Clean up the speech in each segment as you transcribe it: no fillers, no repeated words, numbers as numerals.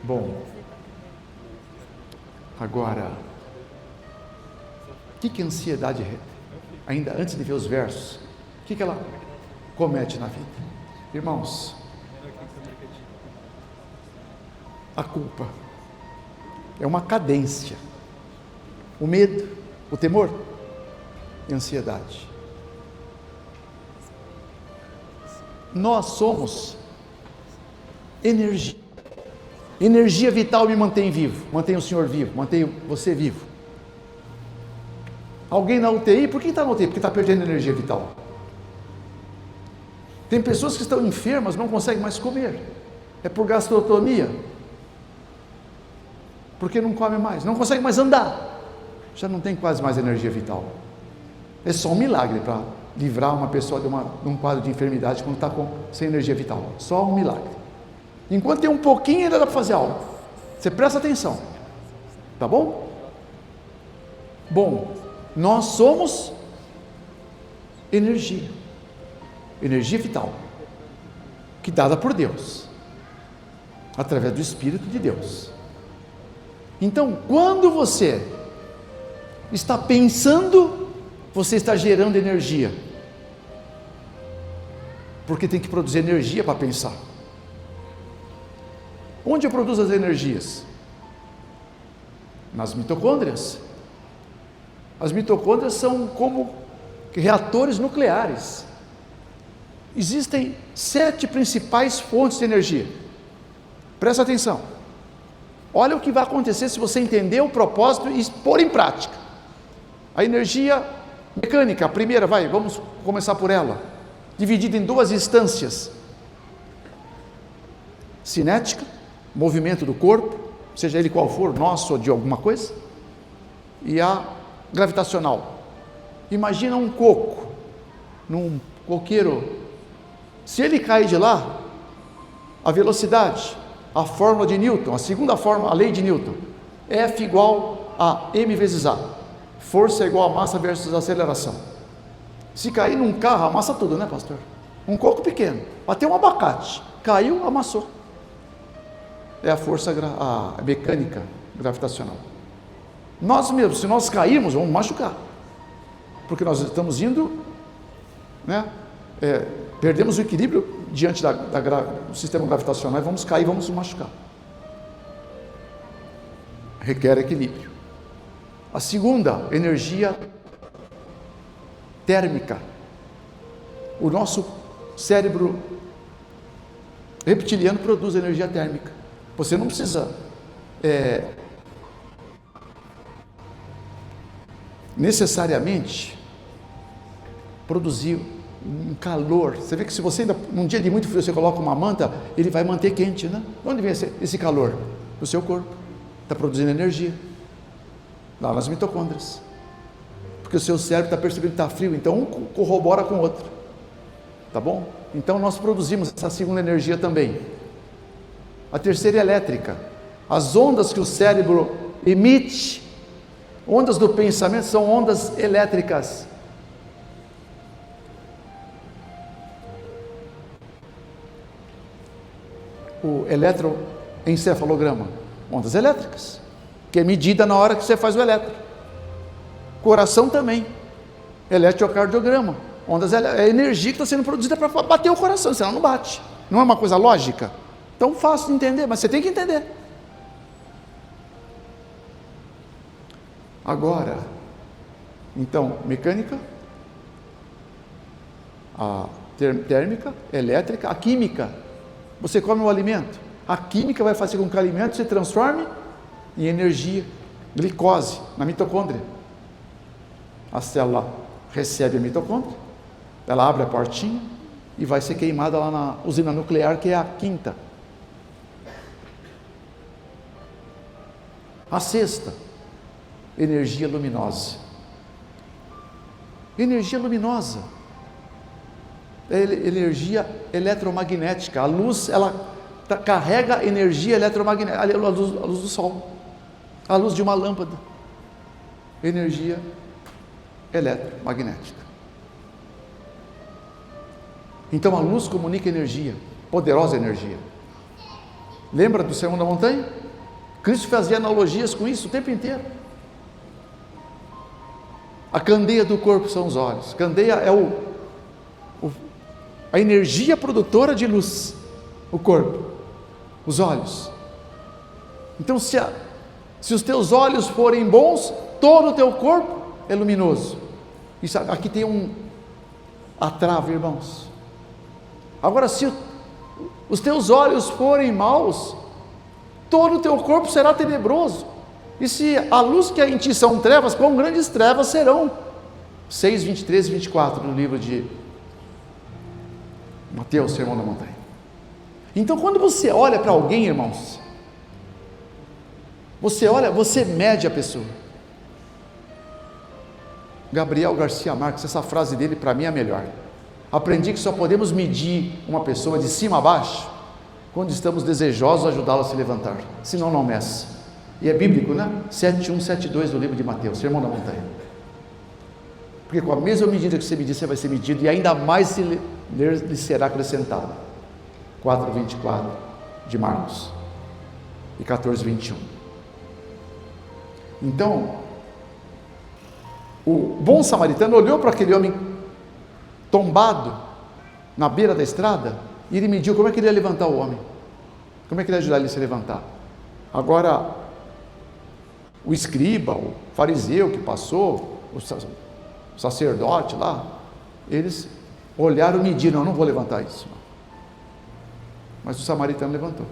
Bom, agora, o que a ansiedade, ainda antes de ver os versos, o que ela comete na vida? Irmãos, a culpa é uma cadência. O medo, o temor e a ansiedade. Nós somos energia. Energia vital me mantém vivo, mantém o Senhor vivo, mantém você vivo. Alguém na UTI, por que está na UTI? Porque está perdendo energia vital. Tem pessoas que estão enfermas, não conseguem mais comer. É por gastrotomia. Porque não come mais, não consegue mais andar. Já não tem quase mais energia vital. É só um milagre para livrar uma pessoa de um quadro de enfermidade quando está sem energia vital. Só um milagre. Enquanto tem um pouquinho, ainda dá para fazer algo. Você presta atenção. Tá bom? Bom, nós somos energia. Energia vital. Que é dada por Deus. Através do Espírito de Deus. Então, quando você está pensando, você está gerando energia. Porque tem que produzir energia para pensar. Onde eu produzo as energias? Nas mitocôndrias. As mitocôndrias são como reatores nucleares. Existem 7 principais fontes de energia. Presta atenção. Olha o que vai acontecer se você entender o propósito e pôr em prática. A energia mecânica, a primeira, vamos começar por ela. Dividida em 2 instâncias. Cinética, movimento do corpo, seja ele qual for, nosso ou de alguma coisa. E a gravitacional. Imagina um coco, num coqueiro. Se ele cair de lá, a velocidade, a fórmula de Newton, a segunda fórmula, a lei de Newton, F igual a m vezes A. Força é igual a massa versus aceleração. Se cair num carro, amassa tudo, né, pastor? Um coco pequeno, até um abacate, caiu, amassou. É a força a mecânica gravitacional. Nós mesmos, se nós cairmos, vamos machucar. Porque nós estamos indo, né? Perdemos o equilíbrio diante do sistema gravitacional e vamos cair, vamos nos machucar. Requer equilíbrio. A segunda, energia térmica. O nosso cérebro reptiliano produz energia térmica. Você não precisa necessariamente produzir um calor. Você vê que se você ainda, num dia de muito frio, você coloca uma manta, ele vai manter quente, né? De onde vem esse calor? Do seu corpo. Está produzindo energia. Lá nas mitocôndrias. Porque o seu cérebro está percebendo que está frio, então um corrobora com o outro. Tá bom? Então nós produzimos essa segunda energia também. A terceira é elétrica. As ondas que o cérebro emite, ondas do pensamento, são ondas elétricas. O eletroencefalograma, ondas elétricas, que é medida na hora que você faz o eletro. Coração também, eletrocardiograma, ondas é energia que está sendo produzida para bater o coração, senão não bate. Não é uma coisa lógica? Tão fácil de entender, mas você tem que entender. Agora, então, mecânica, a térmica, elétrica, a química. Você come um alimento, a química vai fazer com que o alimento se transforme em energia, glicose, na mitocôndria. A célula recebe a mitocôndria, ela abre a portinha e vai ser queimada lá na usina nuclear, que é a quinta. A sexta, energia luminosa. Energia luminosa. Energia eletromagnética. A luz, ela carrega energia eletromagnética, a luz do sol, a luz de uma lâmpada, energia eletromagnética. Então a luz comunica energia, poderosa energia. Lembra do Sermão da Montanha? Cristo fazia analogias com isso o tempo inteiro. A candeia do corpo são os olhos. Candeia é a energia produtora de luz. O corpo, os olhos. Então, se os teus olhos forem bons, todo o teu corpo é luminoso. Isso, aqui tem a trava, irmãos. Agora, se os teus olhos forem maus, todo o teu corpo será tenebroso. E se a luz que há em ti são trevas, quão grandes trevas serão. 6, 23 e 24 no livro de Mateus, Sermão da Montanha. Então, quando você olha para alguém, irmãos, você mede a pessoa. Gabriel Garcia Marques, essa frase dele para mim é a melhor. Aprendi que só podemos medir uma pessoa de cima a baixo quando estamos desejosos de ajudá-la a se levantar, senão não meça. E é bíblico, né? 7:1, 7:2 do livro de Mateus, Sermão da Montanha. Porque com a mesma medida que você medir, você vai ser medido, e ainda mais lhe será acrescentado. 4:24 de Marcos e 14:21. Então, o bom samaritano olhou para aquele homem tombado na beira da estrada e ele mediu como é que ele ia levantar o homem, como é que ele ia ajudar ele a se levantar. Agora, o escriba, o fariseu que passou, o sacerdote lá, eles olharam e mediram: não vou levantar isso. Mas o samaritano levantou.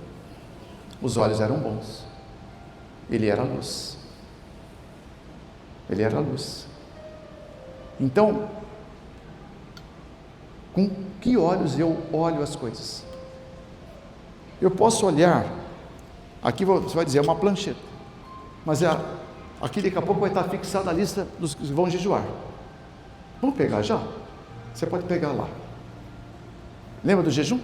Os olhos eram bons. Ele era a luz. Ele era a luz. Então, com que olhos eu olho as coisas? Eu posso olhar, aqui você vai dizer, é uma plancheta, mas aqui daqui a pouco vai estar fixada a lista dos que vão jejuar. Vamos pegar já? Você pode pegar lá. Lembra do jejum?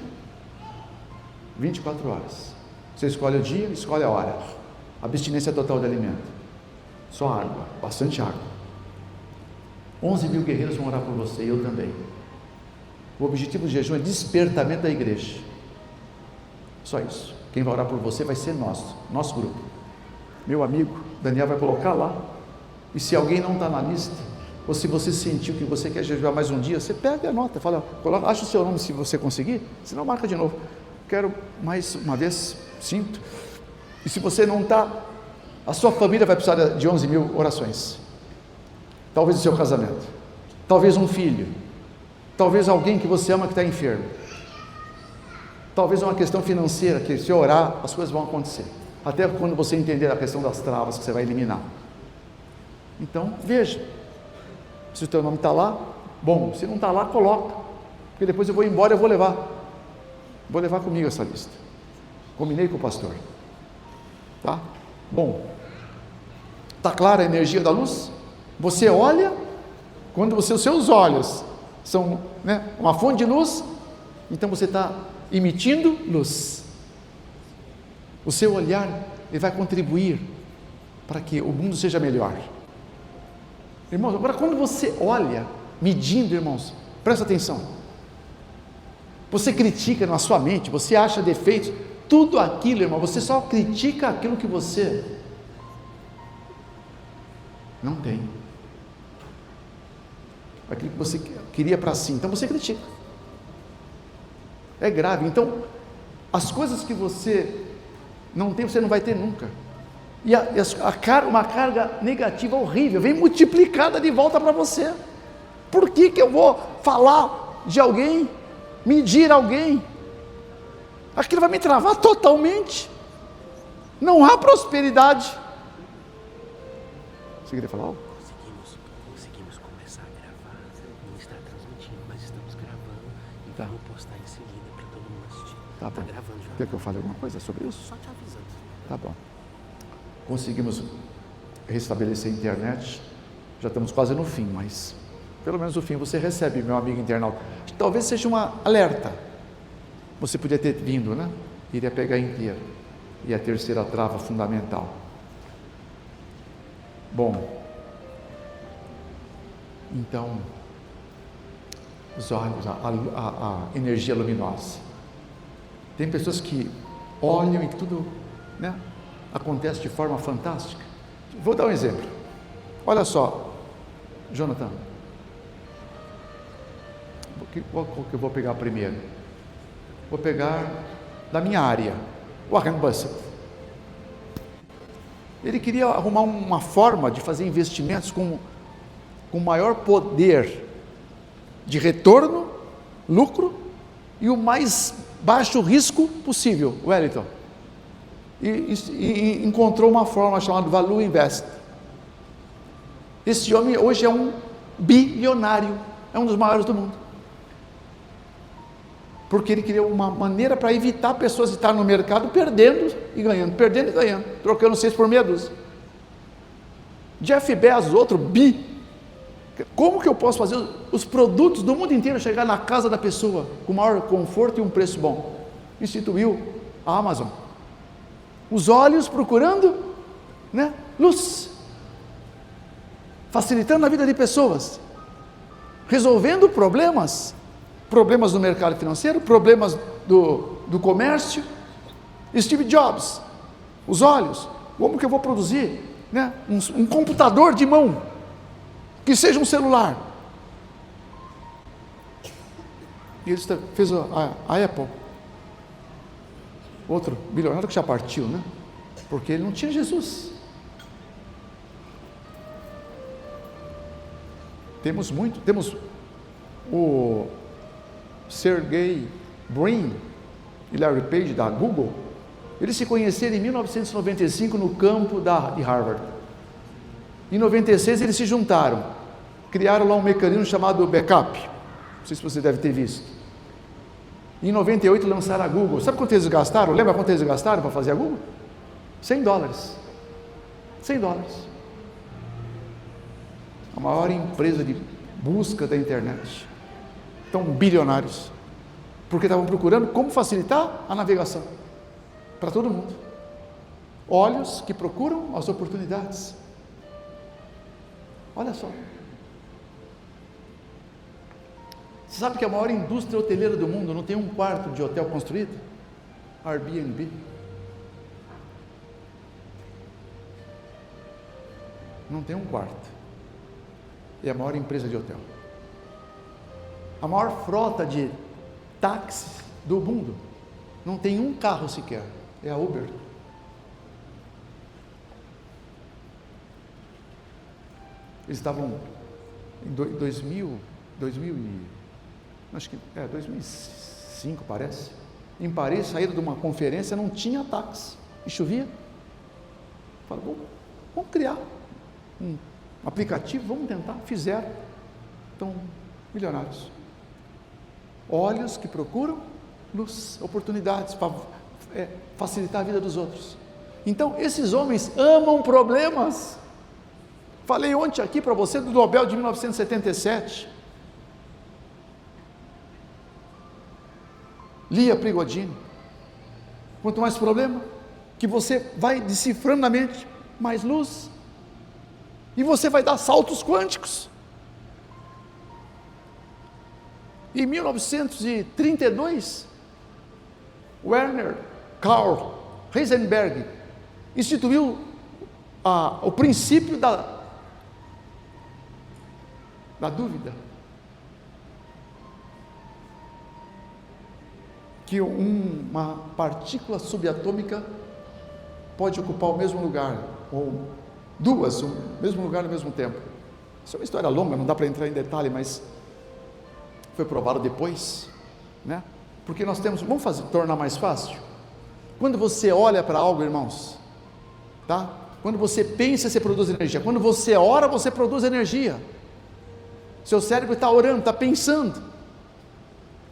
24 horas. Você escolhe o dia, escolhe a hora. Abstinência total de alimento. Só água, bastante água. 11 mil guerreiros vão orar por você, e eu também. O objetivo do jejum é despertamento da igreja. Só isso. Quem vai orar por você vai ser nosso grupo. Meu amigo, Daniel vai colocar lá. E se alguém não está na lista, ou se você sentiu que você quer jejuar mais um dia, você pega e anota, fala, acha o seu nome se você conseguir, senão marca de novo. Quero mais uma vez, sinto. E se você não está, a sua família vai precisar de 11 mil orações. Talvez o seu casamento, talvez um filho, talvez alguém que você ama que está enfermo, talvez uma questão financeira, que se orar, as coisas vão acontecer, até quando você entender a questão das travas que você vai eliminar. Então, veja, se o teu nome está lá, bom, se não está lá, coloca, porque depois eu vou embora, eu vou levar comigo essa lista, combinei com o pastor, tá? Bom, está clara a energia da luz? Você olha, quando os seus olhos são, né, uma fonte de luz, então você está emitindo luz. O seu olhar, ele vai contribuir para que o mundo seja melhor. Irmãos, agora quando você olha, medindo, irmãos, presta atenção. Você critica na sua mente, você acha defeitos, tudo aquilo, irmão, você só critica aquilo que você não tem. Aquilo que você queria para si, então você critica. É grave. Então, as coisas que você não tem, você não vai ter nunca. E uma carga negativa horrível, vem multiplicada de volta para você. Por que eu vou falar de alguém, medir alguém? Aquilo vai me travar totalmente. Não há prosperidade. Você queria falar algo? Conseguimos começar a gravar. Não está transmitindo, mas estamos gravando. E tá. Vou postar em seguida para todo mundo assistir. Tá bom. Gravando já. Quer que eu fale alguma coisa sobre isso? Só te avisando. Tá bom. Conseguimos restabelecer a internet. Já estamos quase no fim, mas pelo menos no fim você recebe, meu amigo internauta. Talvez seja uma alerta. Você podia ter vindo, né? Iria pegar inteiro. E a terceira trava fundamental. Bom, então, os olhos, a energia luminosa. Tem pessoas que olham e tudo, né, acontece de forma fantástica. Vou dar um exemplo. Olha só, Jonathan, qual que eu vou pegar primeiro? Vou pegar da minha área, Warren Buffett. Ele queria arrumar uma forma de fazer investimentos com maior poder de retorno, lucro e o mais baixo risco possível, Wellington. E encontrou uma forma chamada Value Invest. Esse homem hoje é um bilionário, é um dos maiores do mundo. Porque ele criou uma maneira para evitar pessoas de estar no mercado perdendo e ganhando, trocando 6 por meia dúzia. Jeff Bezos, outro bi. Como que eu posso fazer os produtos do mundo inteiro chegar na casa da pessoa com maior conforto e um preço bom? Instituiu a Amazon. Os olhos procurando, né, luz, facilitando a vida de pessoas, resolvendo problemas no mercado financeiro, problemas do comércio. Steve Jobs, os olhos, como que eu vou produzir, né, um computador de mão, que seja um celular. E ele fez a Apple, outro bilionário que já partiu, né, porque ele não tinha Jesus. Temos o Sergey Brin e Larry Page da Google. Eles se conheceram em 1995 no campo de Harvard. Em 96 eles se juntaram, criaram lá um mecanismo chamado backup, não sei se você deve ter visto. Em 98 lançaram a Google. Sabe quanto eles gastaram? Lembra quanto eles gastaram para fazer a Google? $100. $100. A maior empresa de busca da internet. Então, bilionários, porque estavam procurando como facilitar a navegação para todo mundo. Olhos que procuram as oportunidades. Olha só. Você sabe que a maior indústria hoteleira do mundo não tem um quarto de hotel construído? Airbnb. Não tem um quarto. É a maior empresa de hotel. A maior frota de táxis do mundo não tem um carro sequer, é a Uber. Eles estavam em 2005 parece, em Paris, saíram de uma conferência, não tinha táxi e chovia. Falaram, vamos criar um aplicativo, vamos tentar. Fizeram. Então, milionários. Olhos que procuram luz, oportunidades para facilitar a vida dos outros. Então, esses homens amam problemas. Falei ontem aqui para você do Nobel de 1977. Lia Prigodini. Quanto mais problema, que você vai decifrando na mente, mais luz. E você vai dar saltos quânticos. Em 1932, Werner Karl Heisenberg instituiu o princípio da dúvida. Que uma partícula subatômica pode ocupar o mesmo lugar, ou duas, o mesmo lugar ao mesmo tempo. Isso é uma história longa, não dá para entrar em detalhe, mas foi provado depois, né? Porque nós temos, tornar mais fácil. Quando você olha para algo, irmãos, tá? Quando você pensa, você produz energia. Quando você ora, você produz energia. Seu cérebro está orando, está pensando.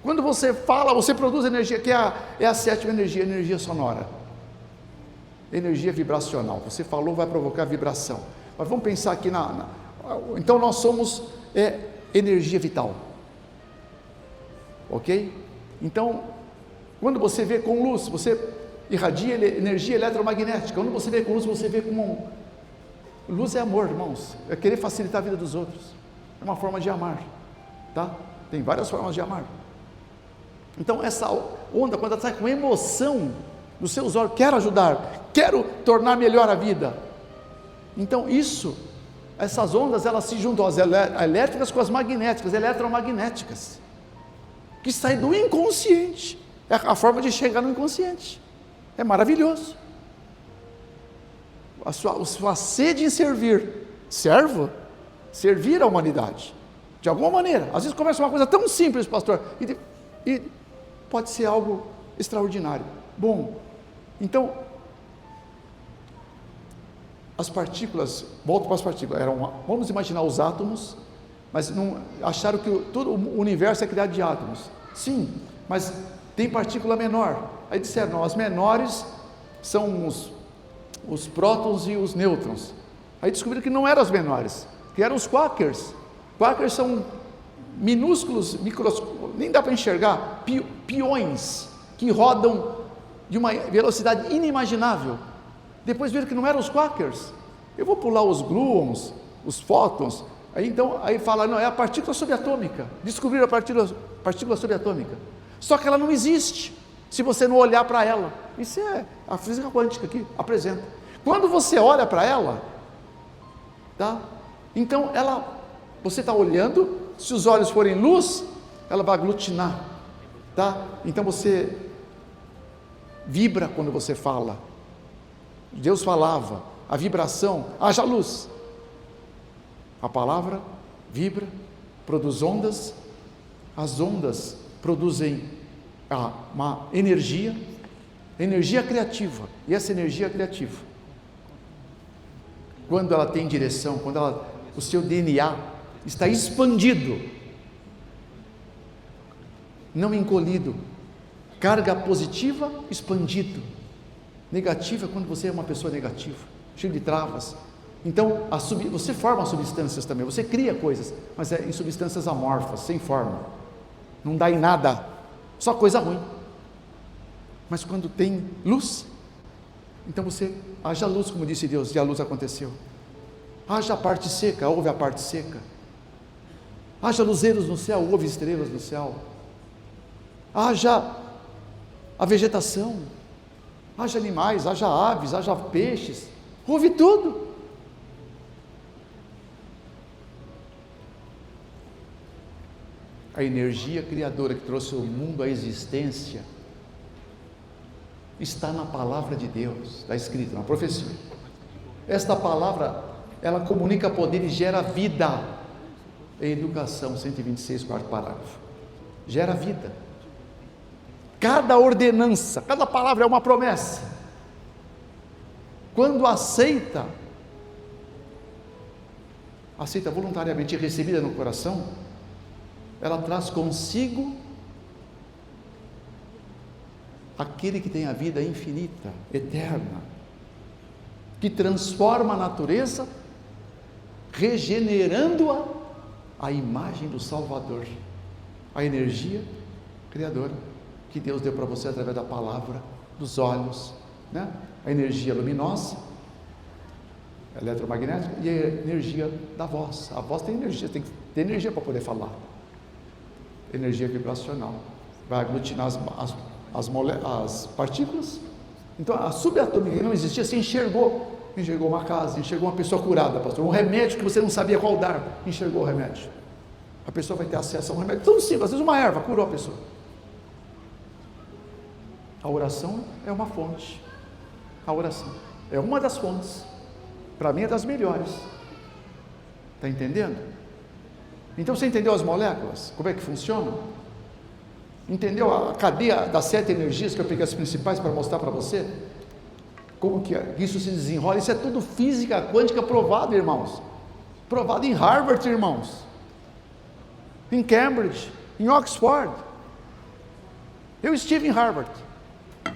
Quando você fala, você produz energia, que é a sétima energia, energia sonora. Energia vibracional. Você falou, vai provocar vibração. Mas vamos pensar aqui então nós somos energia vital. Ok? Então, quando você vê com luz, você irradia energia eletromagnética. Quando você vê com luz, você vê como luz é amor, irmãos. É querer facilitar a vida dos outros. É uma forma de amar, tá? Tem várias formas de amar. Então, essa onda, quando ela está com emoção, dos seus órgãos, quero ajudar, quero tornar melhor a vida. Então essas ondas, elas se juntam, as elétricas com as magnéticas, eletromagnéticas, que saem do inconsciente, é a forma de chegar no inconsciente, é maravilhoso. A sua sede em servir a humanidade, de alguma maneira. Às vezes começa uma coisa tão simples, pastor, e pode ser algo extraordinário. Bom, então, as partículas, volto para as partículas, vamos imaginar os átomos, mas não acharam que todo o universo é criado de átomos. Sim, mas tem partícula menor. Aí disseram, não, as menores são os prótons e os nêutrons. Aí descobriram que não eram as menores, que eram os quarks. Quarks são minúsculos, nem dá para enxergar, piões que rodam de uma velocidade inimaginável. Depois viram que não eram os quarks. Eu vou pular os gluons, os fótons. Aí fala, não, é a partícula subatômica. Descobriram a partícula subatômica. Só que ela não existe se você não olhar para ela. Isso é a física quântica que apresenta. Quando você olha para ela, tá? Então você está olhando, se os olhos forem luz, ela vai aglutinar, tá? Então você vibra quando você fala. Deus falava, a vibração, haja luz. A palavra vibra, produz ondas, as ondas produzem uma energia criativa, e essa energia criativa, quando ela tem direção, quando o seu DNA está expandido, não encolhido, carga positiva, expandido, negativa, quando você é uma pessoa negativa, cheio de travas. Então, você forma substâncias também, você cria coisas, mas é em substâncias amorfas, sem forma, não dá em nada, só coisa ruim. Mas quando tem luz, então haja luz, como disse Deus, e a luz aconteceu. Haja a parte seca, houve a parte seca. Haja luzeiros no céu, houve estrelas no céu. Haja a vegetação, haja animais, haja aves, haja peixes, houve tudo. A energia criadora que trouxe o mundo à existência está na palavra de Deus, está escrito na profecia. Esta palavra, ela comunica poder e gera vida. Em Educação 126, quarto parágrafo, gera vida. Cada ordenança, cada palavra é uma promessa. Quando aceita voluntariamente e recebida no coração, ela traz consigo aquele que tem a vida infinita, eterna, que transforma a natureza, regenerando-a à imagem do Salvador, a energia criadora que Deus deu para você através da palavra, dos olhos, né? A energia luminosa, eletromagnética, e a energia da voz. A voz tem energia, tem que ter energia para poder falar. Energia vibracional, vai aglutinar as partículas. Então a subatômica que não existia, você enxergou uma casa, enxergou uma pessoa curada, pastor, um remédio que você não sabia qual dar, enxergou o remédio. A pessoa vai ter acesso a um remédio tão simples, às vezes uma erva curou a pessoa. A oração é uma fonte. A oração é uma das fontes. Para mim é das melhores. Está entendendo? Então você entendeu as moléculas? Como é que funcionam? Entendeu a cadeia das 7 energias que eu peguei as principais para mostrar para você? Como que isso se desenrola? Isso é tudo física quântica provado, irmãos. Provado em Harvard, irmãos. Em Cambridge, em Oxford. Eu estive em Harvard.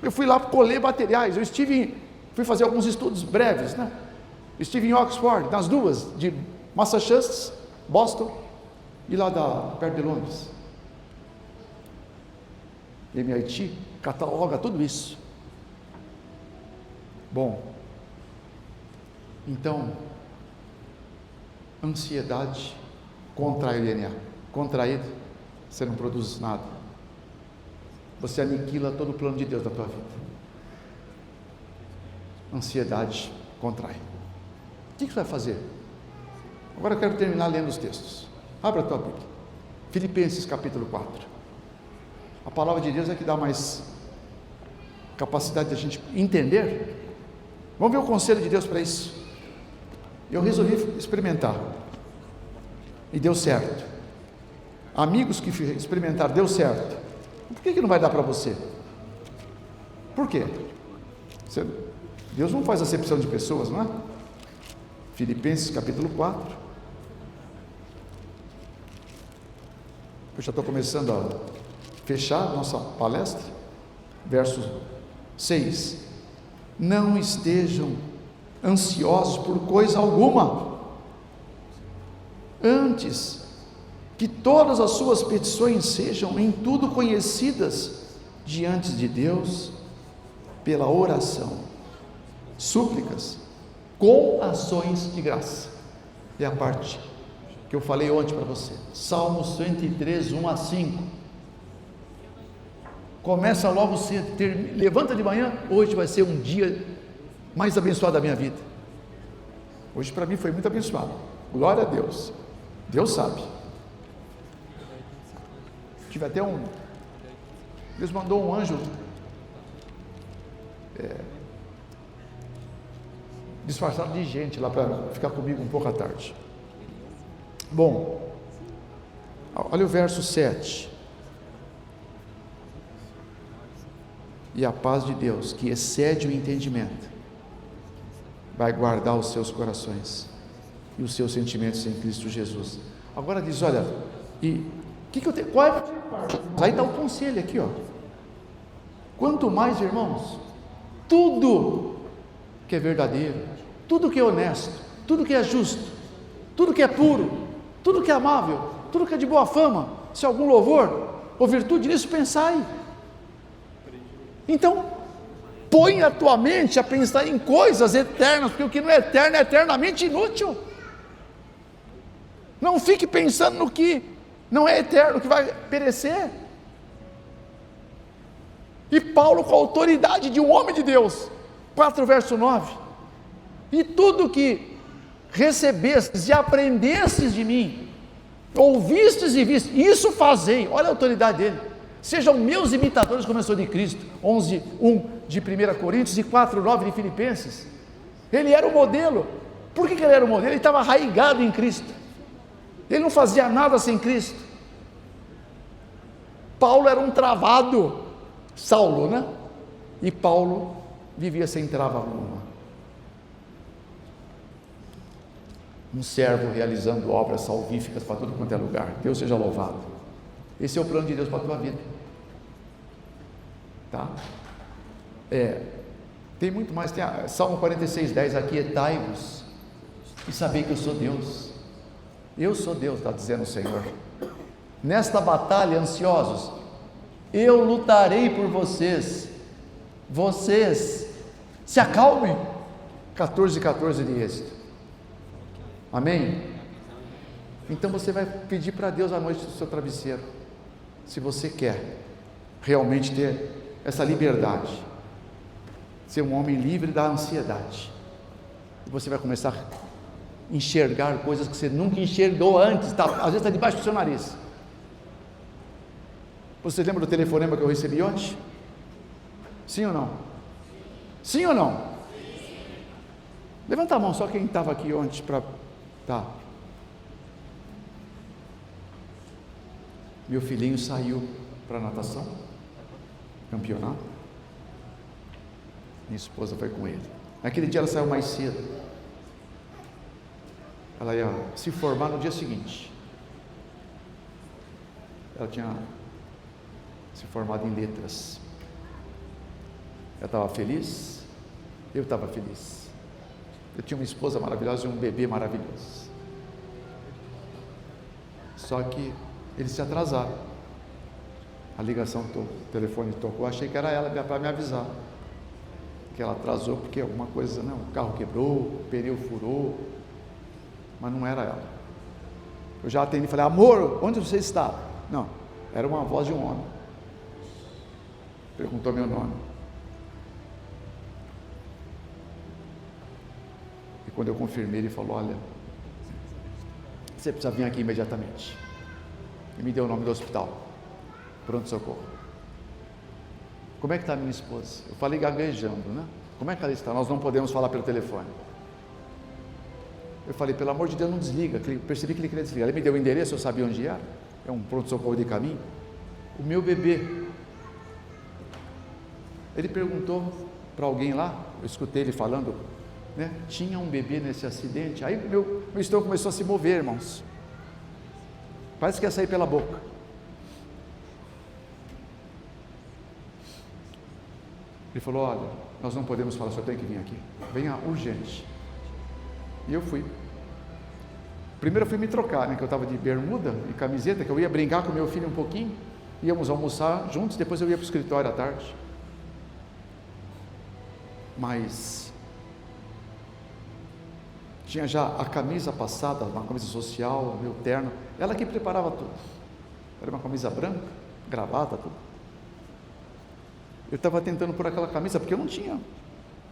Eu fui lá colher materiais. Fui fazer alguns estudos breves, né? Estive em Oxford, nas duas, de Massachusetts, Boston, e lá perto de Londres. MIT cataloga tudo isso. Bom, então, ansiedade contrai o DNA. Contraído, você não produz nada. Você aniquila todo o plano de Deus na tua vida. ansiedade contrai. O que você vai fazer? Agora eu quero terminar lendo os textos. Abra a tua Bíblia. Filipenses capítulo 4. A palavra de Deus é que dá mais capacidade de a gente entender. Vamos ver o conselho de Deus para isso. Eu resolvi experimentar. E deu certo. Amigos que experimentaram, deu certo. Por que não vai dar para você? Por quê? Deus não faz acepção de pessoas, não é? Filipenses capítulo 4. Eu já estou começando a fechar nossa palestra. Verso 6. Não estejam ansiosos por coisa alguma. Antes, que todas as suas petições sejam em tudo conhecidas diante de Deus, pela oração, súplicas, com ações de graça. É a parte que eu falei ontem para você. Salmo 103, 1 a 5. Começa logo cedo, levanta de manhã, hoje vai ser um dia mais abençoado da minha vida. Hoje para mim foi muito abençoado. Glória a Deus. Deus sabe. Tive até Deus mandou um anjo disfarçado de gente lá para ficar comigo um pouco à tarde. Bom, olha o verso 7. E a paz de Deus, que excede o entendimento, vai guardar os seus corações e os seus sentimentos em Cristo Jesus. Agora diz, olha, e o que eu tenho? Qual é a parte? Aí está o conselho aqui, ó. Quanto mais, irmãos, tudo que é verdadeiro, tudo que é honesto, tudo que é justo, tudo que é puro, tudo que é amável, tudo que é de boa fama, se algum louvor ou virtude nisso, pensai. Então, põe a tua mente a pensar em coisas eternas, porque o que não é eterno é eternamente inútil. Não fique pensando no que não é eterno, que vai perecer. E Paulo, com a autoridade de um homem de Deus, 4 verso 9, e tudo que recebestes e aprendestes de mim, ouvistes e vistes, isso fazei. Olha a autoridade dele. Sejam meus imitadores, como eu sou de Cristo. 11, 1 de 1 Coríntios e 4, 9 de Filipenses. Ele era o modelo. Por que ele era o modelo? Ele estava arraigado em Cristo. Ele não fazia nada sem Cristo. Paulo era um travado, Saulo, né? E Paulo vivia sem trava alguma. Um servo realizando obras salvíficas para tudo quanto é lugar. Deus seja louvado. Esse é o plano de Deus para a tua vida. Tá? Tem muito mais. Tem Salmo 46, 10. Aquietai-vos e sabei que eu sou Deus. Eu sou Deus, está dizendo o Senhor. Nesta batalha, ansiosos, eu lutarei por vocês. Vocês se acalmem. 14 de Êxodo. Amém? Então você vai pedir para Deus à noite do seu travesseiro, se você quer realmente ter essa liberdade, ser um homem livre da ansiedade. E você vai começar a enxergar coisas que você nunca enxergou antes, às vezes está debaixo do seu nariz. Você lembra do telefonema que eu recebi ontem? Sim ou não? Sim ou não? Levanta a mão, só quem estava aqui ontem para... Tá. Meu filhinho saiu para natação, campeonato. Minha esposa foi com ele. Naquele dia ela saiu mais cedo. Ela ia se formar no dia seguinte. Ela tinha se formado em letras. Ela estava feliz, eu estava feliz. Eu tinha uma esposa maravilhosa e um bebê maravilhoso. Só que eles se atrasaram. A ligação, o telefone tocou, achei que era ela para me avisar que ela atrasou porque alguma coisa, não, o carro quebrou, o pneu furou, mas não era ela. Eu já atendi e falei, amor, onde você está? Não, era uma voz de um homem. Perguntou meu nome. quando eu confirmei, ele falou: olha, você precisa vir aqui imediatamente. E me deu o nome do hospital, pronto-socorro. Como é que está a minha esposa? Eu falei gaguejando, né? Como é que ela está? Nós não podemos falar pelo telefone. Eu falei: pelo amor de Deus, não desliga. Percebi que ele queria desligar. Ele me deu o endereço, eu sabia onde era. É um pronto-socorro de caminho. O meu bebê. Ele perguntou para alguém lá, eu escutei ele falando, né? Tinha um bebê nesse acidente. Aí meu estômago começou a se mover, irmãos. Parece que ia sair pela boca. Ele falou: olha, nós não podemos falar, o senhor tem que vir aqui. Venha urgente. E eu fui. Primeiro eu fui me trocar, né? Que eu estava de bermuda e camiseta, que eu ia brincar com meu filho um pouquinho. Íamos almoçar juntos, depois eu ia para o escritório à tarde. Mas tinha já a camisa passada, uma camisa social, meu terno, ela que preparava tudo. Era uma camisa branca, gravata, tudo. Eu estava tentando pôr aquela camisa, porque eu não tinha,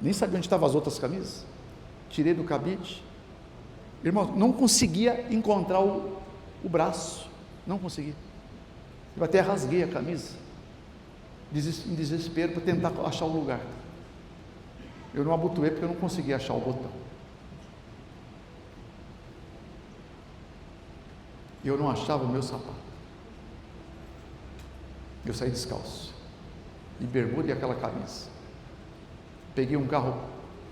nem sabia onde estavam as outras camisas. Tirei do cabide. Irmão, não conseguia encontrar o braço, não conseguia. Eu até rasguei a camisa, em desespero, para tentar achar o lugar. Eu não abotoei porque eu não conseguia achar o botão. Eu não achava o meu sapato. Eu saí descalço, de bermuda e aquela camisa. Peguei um carro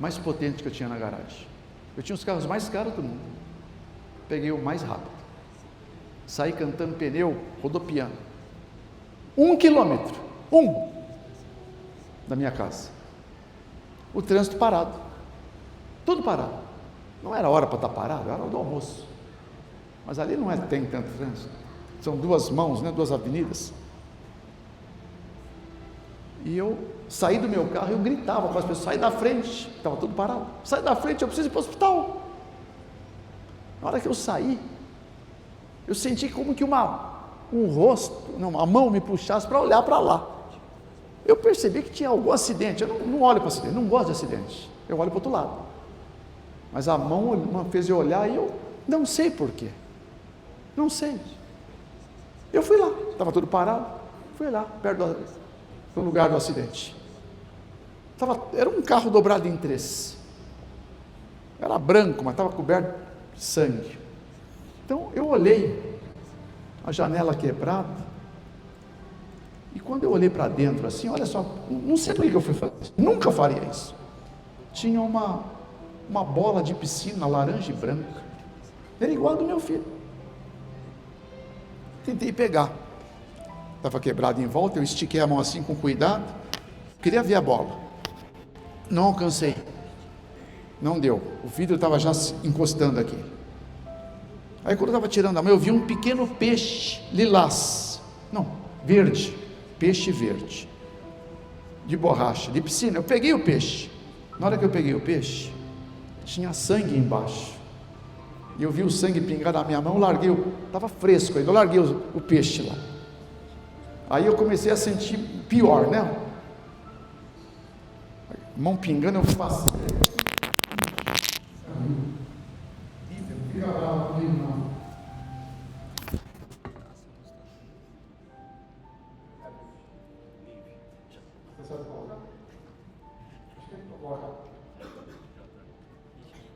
mais potente que eu tinha na garagem. Eu tinha os carros mais caros do mundo. Peguei o mais rápido. Saí cantando pneu, rodopiando. 1 quilômetro, da minha casa. O trânsito parado, tudo parado. Não era hora para estar parado, era hora do almoço. Mas ali não tem tanto trânsito. São duas mãos, né, duas avenidas. E eu saí do meu carro e eu gritava para as pessoas: sai da frente, estava tudo parado. Sai da frente, eu preciso ir para o hospital. Na hora que eu saí, eu senti como que um rosto, uma mão me puxasse para olhar para lá. Eu percebi que tinha algum acidente. Eu não olho para acidente, não gosto de acidente. Eu olho para o outro lado. Mas a mão fez eu olhar e eu não sei porquê. Não sei. Eu fui lá, estava tudo parado. Fui lá, perto do lugar do acidente. Era um carro dobrado em 3. Era branco, mas estava coberto de sangue. Então eu olhei a janela quebrada. E quando eu olhei para dentro assim, olha só, não sei por que eu fui fazer isso, nunca faria isso. Tinha uma bola de piscina laranja e branca, era igual a do meu filho. Tentei pegar, estava quebrado em volta, eu estiquei a mão assim com cuidado, queria ver a bola, não alcancei, não deu, o vidro estava já encostando aqui. Aí quando eu estava tirando a mão, eu vi um pequeno peixe verde, peixe verde, de borracha, de piscina. Eu peguei o peixe. Na hora que eu peguei o peixe, tinha sangue embaixo. E eu vi o sangue pingar na minha mão, estava fresco ainda, eu larguei o peixe lá. Aí eu comecei a sentir pior, né? Mão pingando, eu faço. Não fica bravo comigo, não.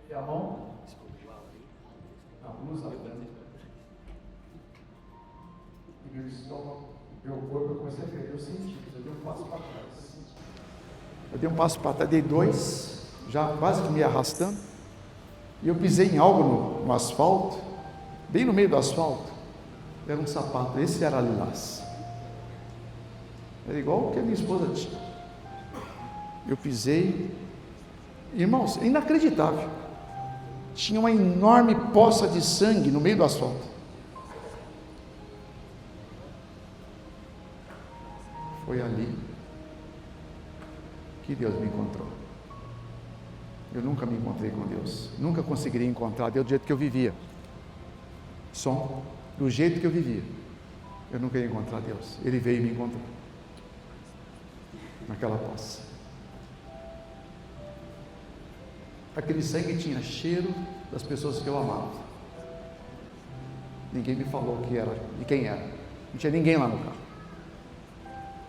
E a mão? A blusa. E meu estômago, meu corpo, eu comecei a ver, eu senti, eu dei um passo para trás. Dei 2, já quase que me arrastando. E eu pisei em algo no asfalto, bem no meio do asfalto. Era um sapato, esse era lilás. Era igual o que a minha esposa tinha. Eu pisei, irmãos, é inacreditável. Tinha uma enorme poça de sangue no meio do asfalto. Foi ali que Deus me encontrou. Eu nunca me encontrei com Deus, nunca conseguiria encontrar Deus do jeito que eu vivia. Só do jeito que eu vivia, eu nunca ia encontrar Deus. Ele veio e me encontrou naquela poça. aquele sangue tinha cheiro das pessoas que eu amava. Ninguém me falou de quem era. Não tinha ninguém lá no carro.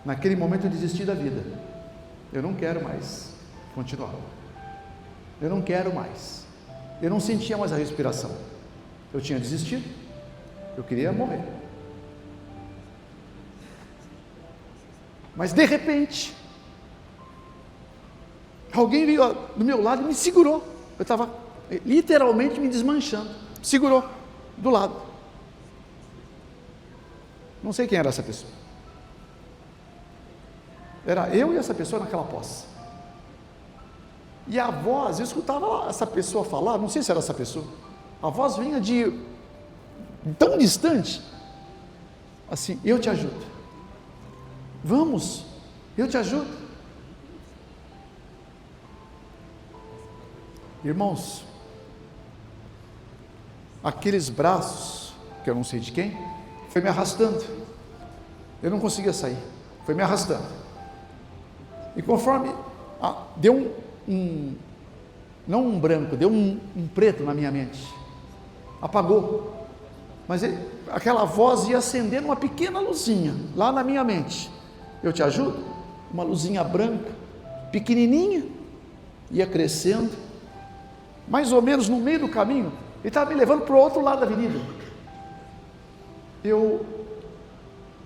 Naquele momento eu desisti da vida. Eu não quero mais continuar. Eu não quero mais. Eu não sentia mais a respiração. Eu tinha desistido. Eu queria morrer. Mas de repente, alguém veio do meu lado e me segurou. Eu estava literalmente me desmanchando. Segurou do lado. Não sei quem era essa pessoa. Era eu e essa pessoa naquela posse. E a voz, eu escutava essa pessoa falar, não sei se era essa pessoa. A voz vinha de tão distante. Assim, eu te ajudo. Vamos, eu te ajudo. Irmãos, aqueles braços, que eu não sei de quem, foi me arrastando. Eu não conseguia sair, foi me arrastando. E conforme deu não um branco, deu um preto na minha mente. Apagou. Mas aquela voz ia acendendo uma pequena luzinha lá na minha mente. Eu te ajudo? Uma luzinha branca, pequenininha, ia crescendo. Mais ou menos no meio do caminho, ele estava me levando para o outro lado da avenida. Eu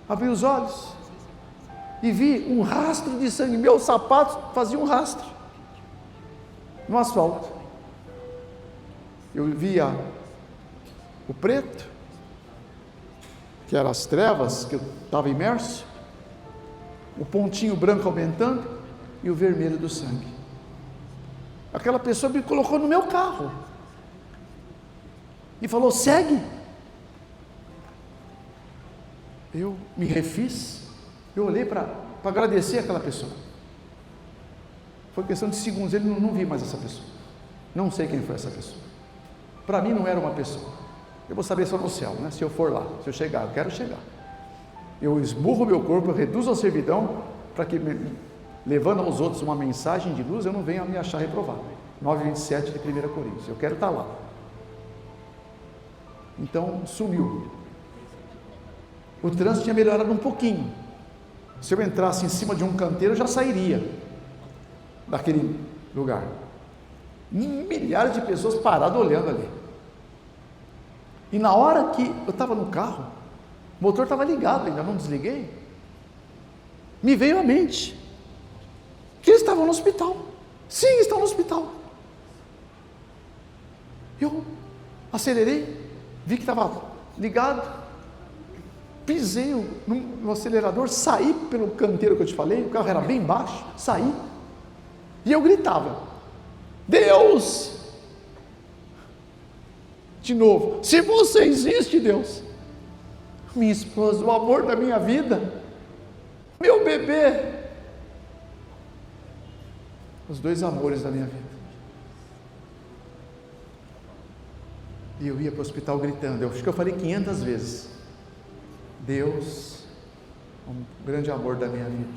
abri os olhos e vi um rastro de sangue. Meus sapatos faziam um rastro no asfalto. Eu via o preto, que eram as trevas que eu estava imerso, o pontinho branco aumentando e o vermelho do sangue. Aquela pessoa me colocou no meu carro e falou: segue. Eu me refiz, eu olhei para agradecer aquela pessoa. Foi questão de segundos, ele não vi mais essa pessoa. Não sei quem foi essa pessoa. Para mim não era uma pessoa. Eu vou saber só no céu, né? Se eu for lá, se eu chegar, eu quero chegar. Eu esmurro o meu corpo, eu reduzo a servidão, para que, levando aos outros uma mensagem de luz, eu não venha me achar reprovado. 9:27 de 1 Coríntios, eu quero estar lá. Então, sumiu. O trânsito tinha melhorado um pouquinho. Se eu entrasse em cima de um canteiro, eu já sairia daquele lugar. Milhares de pessoas paradas olhando ali. E na hora que eu estava no carro, o motor estava ligado, ainda não desliguei, me veio à mente que eles estavam no hospital. Sim, estão no hospital. Eu acelerei, vi que estava ligado, pisei no acelerador, saí pelo canteiro que eu te falei, o carro era bem baixo, saí, e eu gritava: Deus! De novo: se você existe, Deus, minha esposa, o amor da minha vida, meu bebê, os dois amores da minha vida. E eu ia para o hospital gritando, eu acho que eu falei 500 vezes: Deus, um grande amor da minha vida.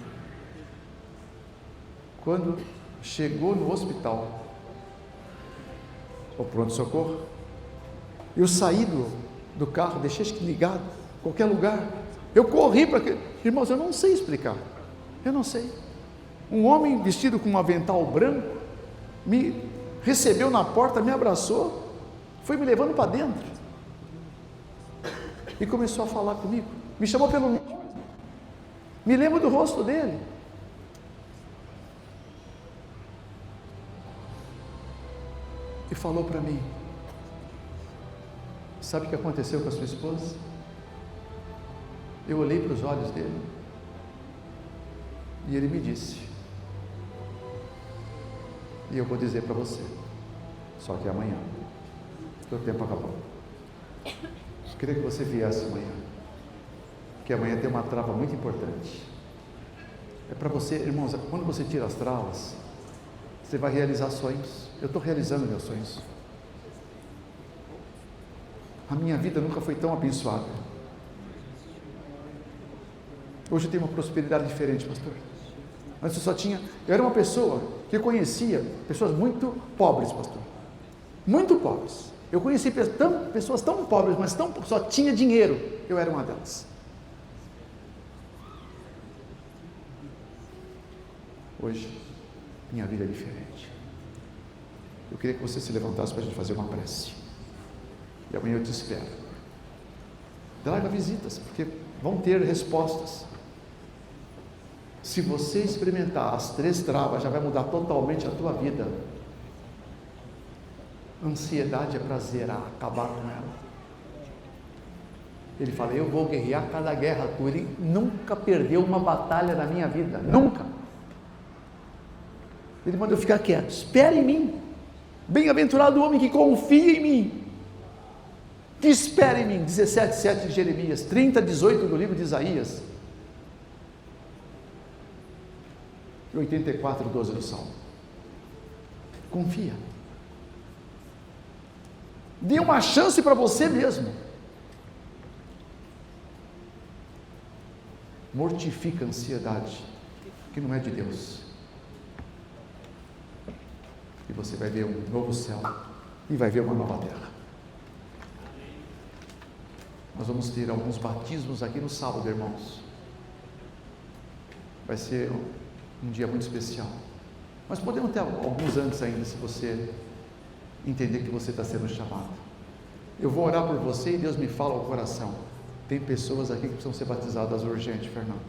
Quando chegou no hospital, o pronto-socorro, eu saí do carro, deixei ligado, qualquer lugar, eu corri para aquele... Irmãos, eu não sei explicar, eu não sei. Um homem vestido com um avental branco me recebeu na porta, me abraçou, foi me levando para dentro e começou a falar comigo, me chamou pelo nome, me lembro do rosto dele, e falou para mim: sabe o que aconteceu com a sua esposa? Eu olhei para os olhos dele e ele me disse, e eu vou dizer para você, só que amanhã, o tempo acabou. Eu queria que você viesse amanhã, que amanhã tem uma trava muito importante. É para você, irmãos, quando você tira as travas, você vai realizar sonhos. Eu estou realizando meus sonhos. A minha vida nunca foi tão abençoada. Hoje eu tenho uma prosperidade diferente, pastor. Antes eu era uma pessoa que conhecia pessoas muito pobres, pastor. Muito pobres. Eu conheci pessoas tão pobres, mas só tinha dinheiro. Eu era uma delas. Hoje, minha vida é diferente. Eu queria que você se levantasse para a gente fazer uma prece. E amanhã eu te espero. Traga visitas, porque vão ter respostas. Se você experimentar as 3 travas, já vai mudar totalmente a tua vida. Ansiedade é para zerar, acabar com ela. Ele fala, eu vou guerrear cada guerra tua. Ele nunca perdeu uma batalha na minha vida, nunca. Ele manda eu ficar quieto, espere em mim. Bem-aventurado o homem que confia em mim, que espere em mim. 17:7 de Jeremias, 30:18 do livro de Isaías, 84:12 do Salmo. Confia. Dê uma chance para você mesmo. Mortifica a ansiedade, que não é de Deus. E você vai ver um novo céu e vai ver uma nova terra. Nós vamos ter alguns batismos aqui no sábado, irmãos. Vai ser um dia muito especial. Mas podemos ter alguns antes ainda, se você entender que você está sendo chamado. Eu vou orar por você e Deus me fala ao coração. Tem pessoas aqui que precisam ser batizadas urgente, Fernando.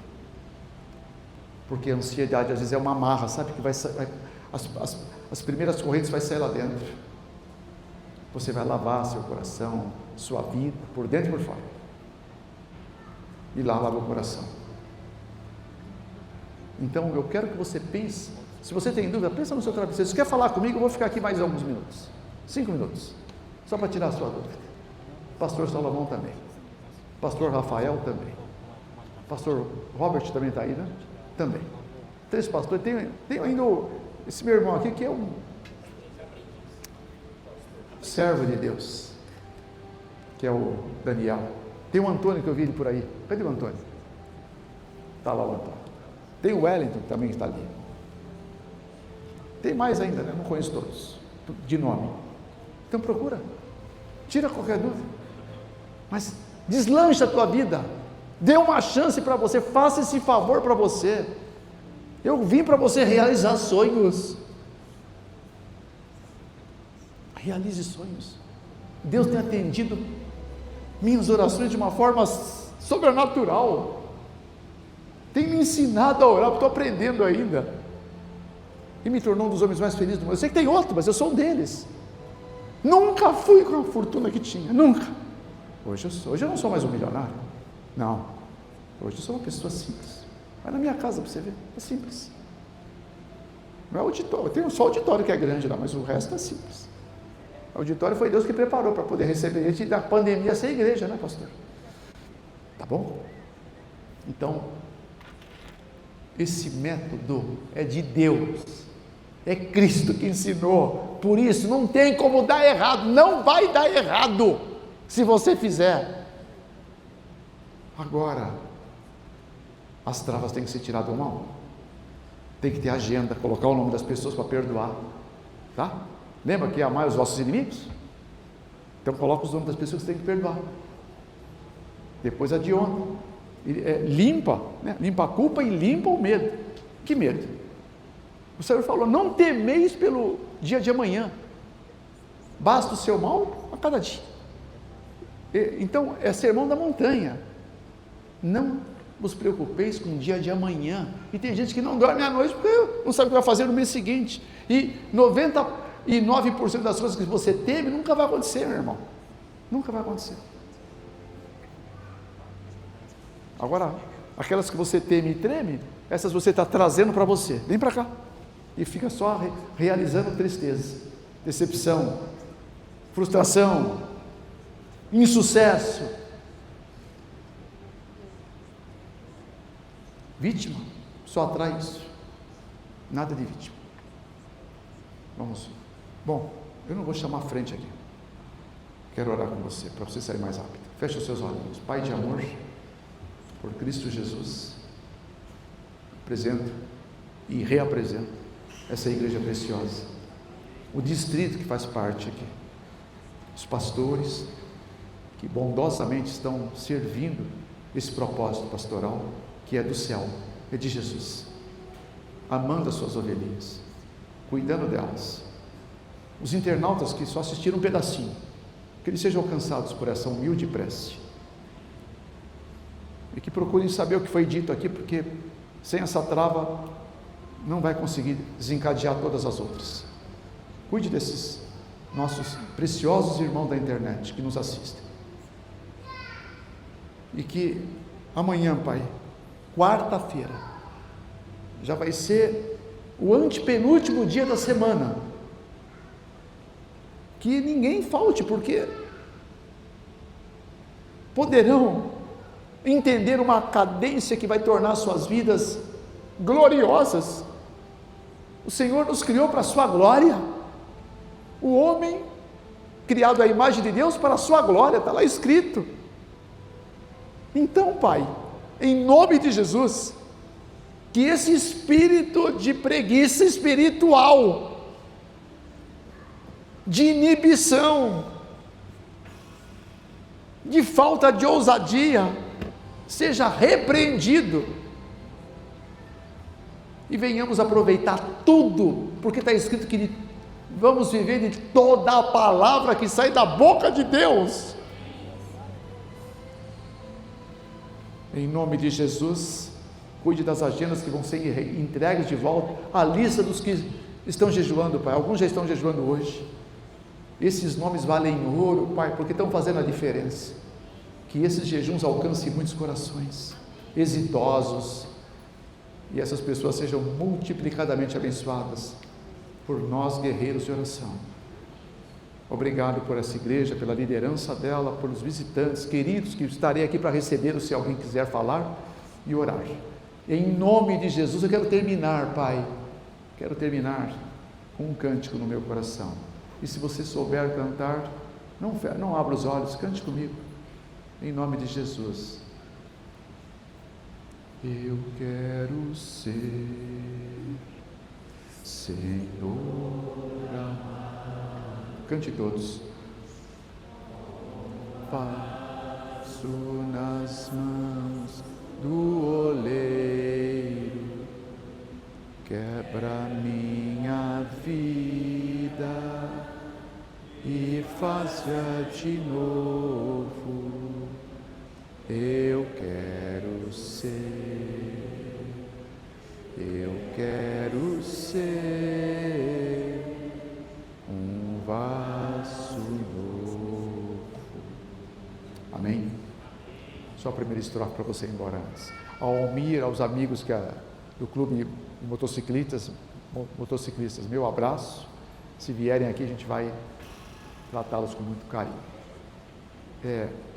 Porque a ansiedade às vezes é uma amarra, sabe? Que as primeiras correntes vai sair lá dentro. Você vai lavar seu coração, sua vida, por dentro e por fora. E lá lava o coração. Então eu quero que você pense. Se você tem dúvida, pensa no seu travesseiro. Se quer falar comigo, eu vou ficar aqui mais alguns minutos. 5 minutos. Só para tirar a sua dúvida. Pastor Salomão também. Pastor Rafael também. Pastor Robert também está aí, né? Também. 3 pastores. Tem ainda esse meu irmão aqui que é um servo de Deus, que é o Daniel. Tem o Antônio que eu vi ele por aí. Cadê o Antônio? Está lá o Antônio. Tem o Wellington também que está ali. Tem mais ainda, né? Não conheço todos de nome. Então procura, tira qualquer dúvida, mas deslancha a tua vida, dê uma chance para você, faça esse favor para você. Eu vim para você realizar sonhos. Realize sonhos. Deus tem atendido minhas orações de uma forma sobrenatural. Tem me ensinado a orar, estou aprendendo ainda. E me tornou um dos homens mais felizes do mundo. Eu sei que tem outro, mas eu sou um deles. Nunca fui com a fortuna que tinha, nunca. Hoje eu não sou mais um milionário. Não. Hoje eu sou uma pessoa simples. Vai na minha casa para você ver, é simples. Não é auditório, tem só auditório que é grande lá, mas o resto é simples. O auditório foi Deus que preparou para poder receber gente da pandemia ser igreja, né, pastor? Tá bom? Então, esse método é de Deus, é Cristo que ensinou, por isso não tem como dar errado, não vai dar errado, se você fizer. Agora, as travas têm que ser tiradas do mal, tem que ter agenda, colocar o nome das pessoas para perdoar, tá? Lembra que amai os vossos inimigos? Então coloca os nomes das pessoas que você tem que perdoar, depois adianta, limpa, né? Limpa a culpa e limpa o medo. Que medo? O Senhor falou, não temeis pelo dia de amanhã, basta o seu mal a cada dia. Então é sermão da montanha, não vos preocupeis com o dia de amanhã. E tem gente que não dorme à noite porque não sabe o que vai fazer no mês seguinte, e 99% das coisas que você teme nunca vai acontecer, meu irmão, nunca vai acontecer. Agora, aquelas que você teme e treme, essas você está trazendo para você, vem para cá, e fica só realizando tristeza, decepção, frustração, insucesso. Vítima só atrai isso, nada de vítima. Vamos. Bom, eu não vou chamar a frente aqui, quero orar com você, para você sair mais rápido. Feche os seus olhos. Pai de amor, por Cristo Jesus, apresento e reapresento essa igreja preciosa, o distrito que faz parte aqui, os pastores que bondosamente estão servindo esse propósito pastoral que é do céu, é de Jesus, amando as suas ovelhinhas, cuidando delas. Os internautas que só assistiram um pedacinho, que eles sejam alcançados por essa humilde prece e que procurem saber o que foi dito aqui, porque sem essa trava não vai conseguir desencadear todas as outras. Cuide desses nossos preciosos irmãos da internet que nos assistem, e que amanhã, Pai, quarta-feira, já vai ser o antepenúltimo dia da semana, que ninguém falte, porque poderão entender uma cadência que vai tornar suas vidas gloriosas. O Senhor nos criou para a sua glória, o homem criado à imagem de Deus para a sua glória, está lá escrito. Então, Pai, em nome de Jesus, que esse espírito de preguiça espiritual, de inibição, de falta de ousadia, seja repreendido, e venhamos aproveitar tudo, porque está escrito que vamos viver de toda a palavra que sai da boca de Deus. Em nome de Jesus, cuide das agendas que vão ser entregues de volta, a lista dos que estão jejuando, Pai, alguns já estão jejuando hoje, esses nomes valem ouro, Pai, porque estão fazendo a diferença. Que esses jejuns alcancem muitos corações exitosos, e essas pessoas sejam multiplicadamente abençoadas por nós, guerreiros de oração. Obrigado por essa igreja, pela liderança dela, por os visitantes queridos que estarei aqui para recebê-los se alguém quiser falar e orar. Em nome de Jesus, eu quero terminar, Pai, com um cântico no meu coração. E se você souber cantar, não abra os olhos, cante comigo, em nome de Jesus. Eu quero ser, Senhor amado. Cante todos. Passo nas mãos do oleiro, quebra minha vida e faz-a de novo. Eu quero ser um vaso novo. Amém? Só a primeira estrofe para você ir embora antes. Ao Almir, aos amigos do clube de motociclistas, meu abraço. Se vierem aqui, a gente vai tratá-los com muito carinho.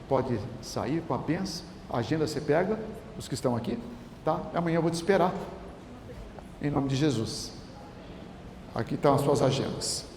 Pode sair com a bênção, a agenda você pega, os que estão aqui, tá? Amanhã eu vou te esperar, em nome de Jesus. Aqui estão as suas agendas.